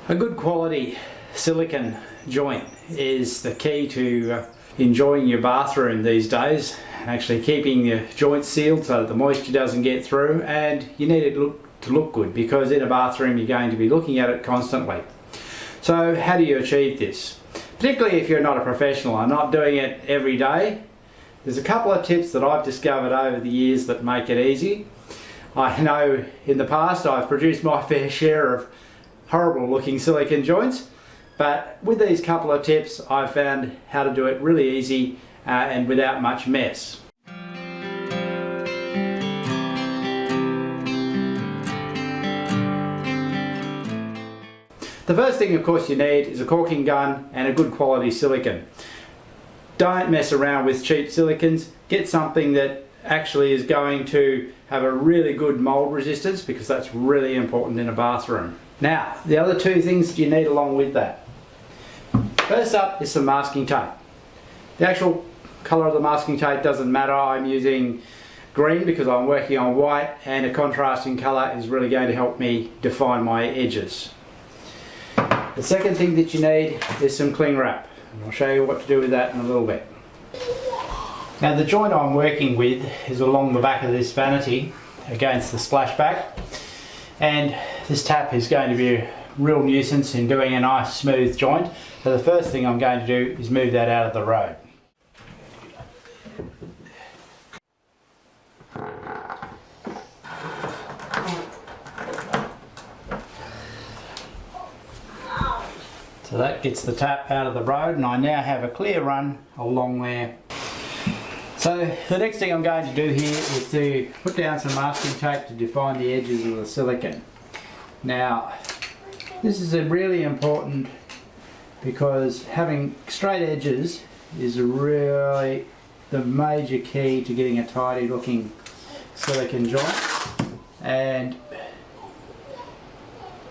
A good quality silicone joint is the key to enjoying your bathroom these days, actually keeping your joints sealed so that the moisture doesn't get through, and you need it to look good because in a bathroom you're going to be looking at it constantly. So how do you achieve this? Particularly if you're not a professional and not doing it every day, there's a couple of tips that I've discovered over the years that make it easy. I know in the past I've produced my fair share of horrible looking silicone joints, but with these couple of tips I've found how to do it really easy and without much mess. The first thing of course you need is a caulking gun and a good quality silicone. Don't mess around with cheap silicones, get something that actually is going to have a really good mold resistance, because that's really important in a bathroom. Now, the other two things that you need along with that. First up is some masking tape. The actual colour of the masking tape doesn't matter. I'm using green because I'm working on white, and a contrasting colour is really going to help me define my edges. The second thing that you need is some cling wrap, and I'll show you what to do with that in a little bit. Now the joint I'm working with is along the back of this vanity against the splashback, and this tap is going to be a real nuisance in doing a nice smooth joint. So the first thing I'm going to do is move that out of the road. So that gets the tap out of the road, and I now have a clear run along there. So the next thing I'm going to do here is to put down some masking tape to define the edges of the silicone. Now this is really important because having straight edges is really the major key to getting a tidy looking silicone joint, and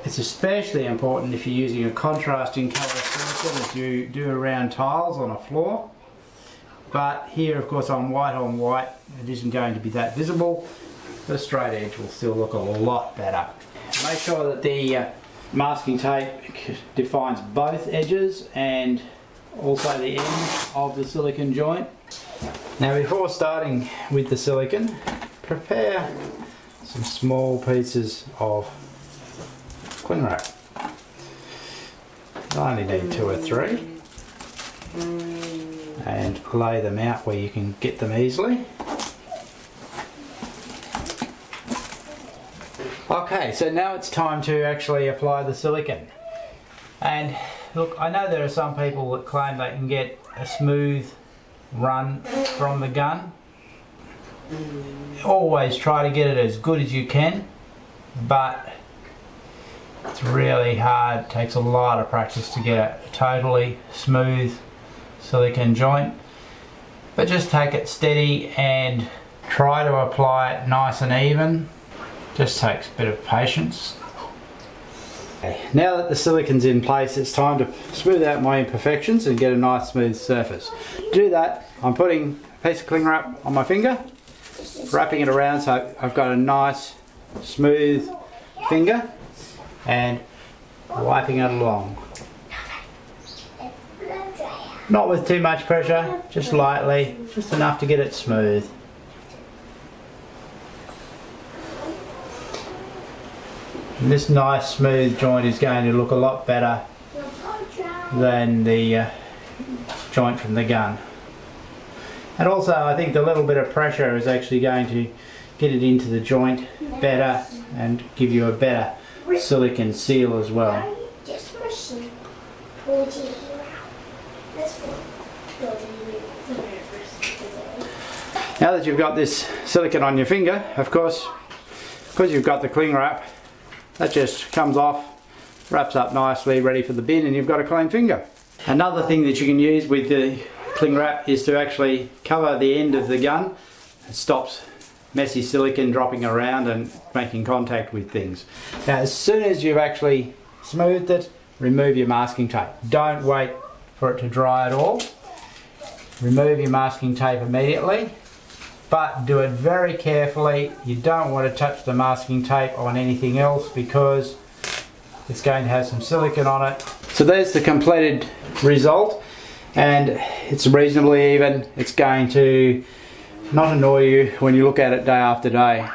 it's especially important if you're using a contrasting colour silicone as you do around tiles on a floor. But here of course on white it isn't going to be that visible. The straight edge will still look a lot better. Make sure that the masking tape defines both edges and also the end of the silicone joint. Now before starting with the silicone, prepare some small pieces of cling wrap. I only need 2 or 3, and lay them out where you can get them easily. Okay, so now it's time to actually apply the silicone. And look, I know there are some people that claim they can get a smooth run from the gun. Always try to get it as good as you can, but it's really hard. It takes a lot of practice to get a totally smooth silicone joint. But just take it steady and try to apply it nice and even. Just takes a bit of patience. Okay, now that the silicone's in place, it's time to smooth out my imperfections and get a nice smooth surface. To do that, I'm putting a piece of cling wrap on my finger, wrapping it around so I've got a nice smooth finger, and wiping it along. Not with too much pressure, just lightly, just enough to get it smooth. And this nice smooth joint is going to look a lot better than the joint from the gun. And also I think the little bit of pressure is actually going to get it into the joint better and give you a better silicone seal as well. Now that you've got this silicone on your finger, of course, because you've got the cling wrap, that just comes off, wraps up nicely, ready for the bin, and you've got a clean finger. Another thing that you can use with the cling wrap is to actually cover the end of the gun. It stops messy silicone dropping around and making contact with things. Now as soon as you've actually smoothed it, remove your masking tape. Don't wait for it to dry at all. Remove your masking tape immediately, but do it very carefully. You don't want to touch the masking tape on anything else because It's going to have some silicone on it. So there's the completed result, and it's reasonably even. It's going to not annoy you when you look at it day after day.